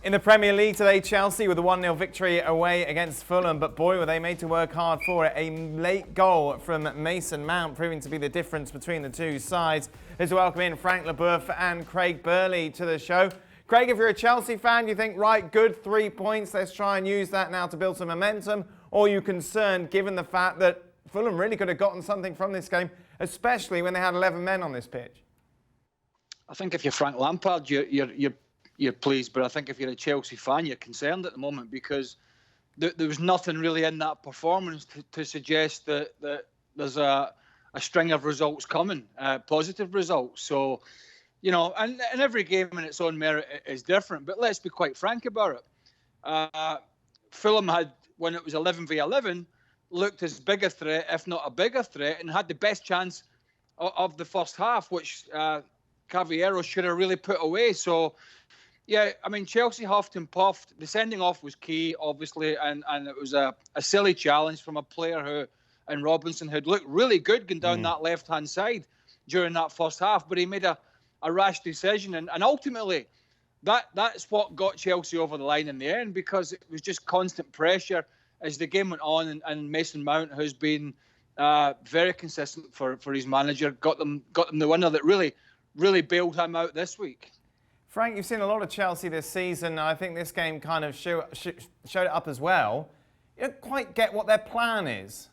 In the Premier League today, Chelsea with a 1-0 victory away against Fulham, but boy, were they made to work hard for it. A late goal from Mason Mount proving to be the difference between the two sides. Let's welcome in Frank Leboeuf and Craig Burley to the show. Craig, if you're a Chelsea fan, you think, right, good 3 points, let's try and use that now to build some momentum, or are you concerned given the fact that Fulham really could have gotten something from this game, especially when they had 11 men on this pitch? I think if you're Frank Lampard, you're pleased, but I think if you're a Chelsea fan, you're concerned at the moment because there was nothing really in that performance to suggest that there's a string of results coming, positive results. So, you know, and every game in its own merit is different, but let's be quite frank about it. Fulham had, when it was 11v11, looked as big a threat, if not a bigger threat, and had the best chance of the first half, which Cavallero should have really put away. So, yeah, I mean, Chelsea huffed and puffed. The sending off was key, obviously, and it was a silly challenge from a player who, and Robinson, who'd looked really good going down that left-hand side during that first half, but he made a rash decision. And ultimately, that's what got Chelsea over the line in the end, because it was just constant pressure as the game went on, and Mason Mount, who's been very consistent for his manager, got them the winner that really bailed him out this week. Frank, you've seen a lot of Chelsea this season. I think this game kind of showed it up as well. You don't quite get what their plan is.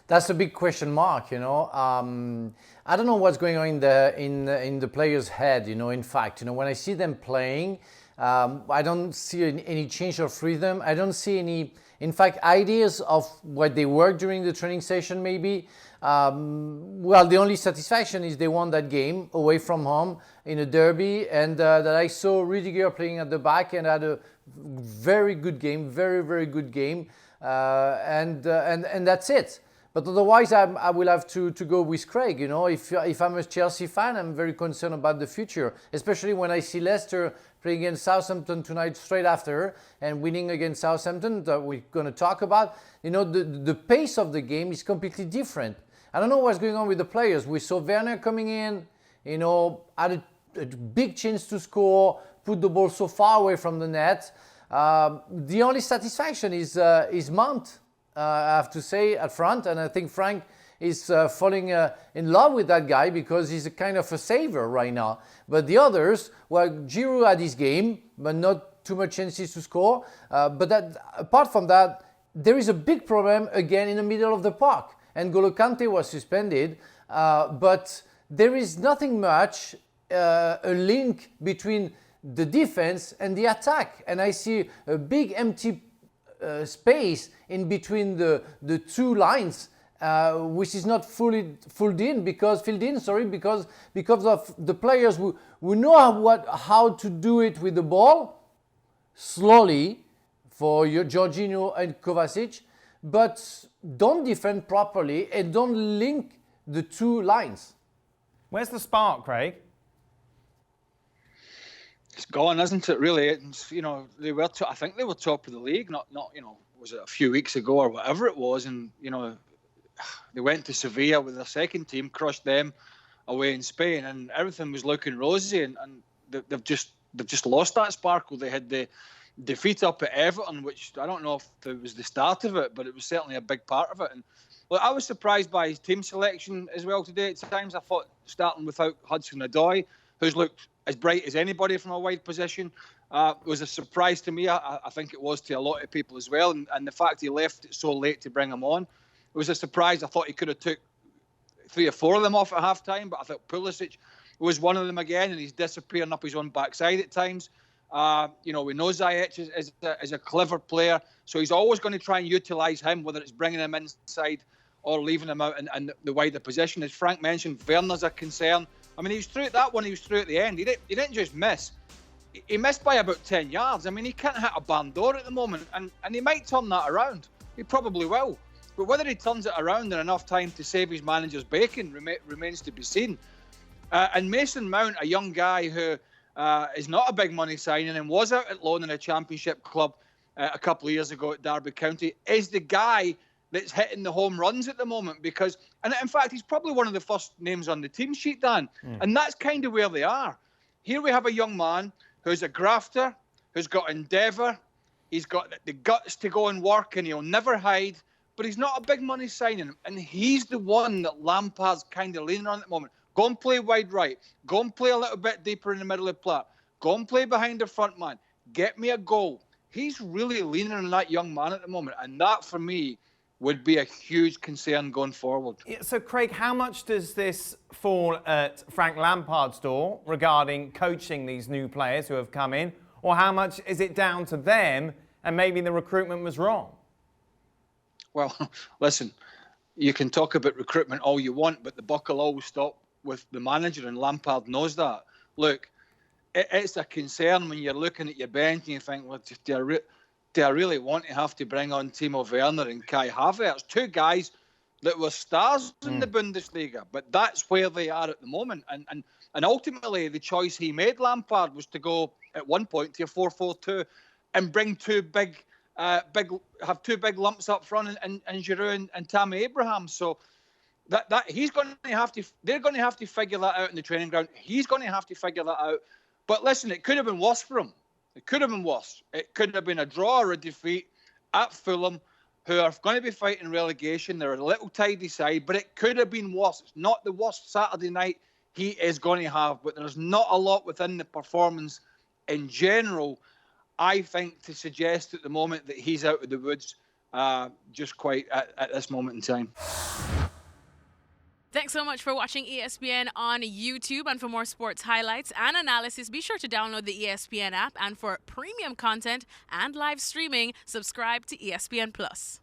That's a big question mark, you know. I don't know what's going on in the players' head, you know. In fact, you know, when I see them playing, I don't see any change of rhythm. I don't see any, in fact, ideas of what they work during the training session maybe. Well, the only satisfaction is they won that game away from home in a derby, and that I saw Rudiger playing at the back and had a very good game, very good game, and that's it. But otherwise, I will have to go with Craig. You know, if I'm a Chelsea fan, I'm very concerned about the future, especially when I see Leicester playing against Southampton tonight straight after and winning against Southampton that we're going to talk about. You know, the pace of the game is completely different. I don't know what's going on with the players. We saw Werner coming in, you know, had a big chance to score, put the ball so far away from the net. The only satisfaction is Mount, I have to say, at front. And I think Frank is falling in love with that guy because he's a kind of a saver right now. But the others, well, Giroud had his game, but not too much chances to score. But apart from that, there is a big problem again in the middle of the park. And N'Golo Kante was suspended, but there is nothing much a link between the defense and the attack. And I see a big empty space in between the two lines, which is not filled in because of the players who know how to do it with the ball slowly for Jorginho and Kovacic, but don't defend properly and don't link the two lines. Where's the spark, Craig? It's gone, isn't it? Really, it's, you know, they were. I think they were top of the league. Not you know, was it a few weeks ago or whatever it was? And you know, they went to Sevilla with their second team, crushed them away in Spain, and everything was looking rosy. And they've just lost that sparkle. They had the defeat up at Everton, which I don't know if it was the start of it, but it was certainly a big part of it. And well, I was surprised by his team selection as well today. At times I thought starting without Hudson-Odoi, who's looked as bright as anybody from a wide position, was a surprise to me. I think it was to a lot of people as well. And the fact he left it so late to bring him on, it was a surprise. I thought he could have took 3 or 4 of them off at half-time, but I thought Pulisic was one of them again, and he's disappearing up his own backside at times. You know, we know Ziyech is a clever player, so he's always going to try and utilise him, whether it's bringing him inside or leaving him out in the wider position. As Frank mentioned, Werner's a concern. I mean, he was through at that one, he was through at the end. He didn't just miss. He missed by about 10 yards. I mean, he can't hit a barn door at the moment, and he might turn that around. He probably will. But whether he turns it around in enough time to save his manager's bacon remains to be seen. And Mason Mount, a young guy who is not a big money signing and was out at loan in a championship club a couple of years ago at Derby County, is the guy that's hitting the home runs at the moment because, and in fact, he's probably one of the first names on the team sheet, Dan, and that's kind of where they are. here we have a young man who's a grafter, who's got endeavour, he's got the guts to go and work, and he'll never hide, but he's not a big money signing, and he's the one that Lampard's kind of leaning on at the moment. Go and play wide right, go and play a little bit deeper in the middle of the plot, go and play behind the front man, get me a goal. He's really leaning on that young man at the moment, and that for me would be a huge concern going forward. So, Craig, how much does this fall at Frank Lampard's door regarding coaching these new players who have come in? Or how much is it down to them and maybe the recruitment was wrong? Well, listen, you can talk about recruitment all you want, but the buck will always stop with the manager, and Lampard knows that. Look, it's a concern when you're looking at your bench and you think, well, do I really want to have to bring on Timo Werner and Kai Havertz, two guys that were stars in the Bundesliga, but that's where they are at the moment. And ultimately, the choice he made, Lampard, was to go at one point to a 4-4-2 and bring two big lumps up front, and Giroud and Tammy Abraham. So that he's going to have to, they're going to have to figure that out in the training ground. He's going to have to figure that out. But listen, it could have been worse for him. It could have been worse. It could have been a draw or a defeat at Fulham, who are going to be fighting relegation. They're a little tidy side, but it could have been worse. It's not the worst Saturday night he is going to have, but there's not a lot within the performance in general, I think, to suggest at the moment that he's out of the woods just quite at this moment in time. Thanks so much for watching ESPN on YouTube. And for more sports highlights and analysis, be sure to download the ESPN app. And for premium content and live streaming, subscribe to ESPN Plus.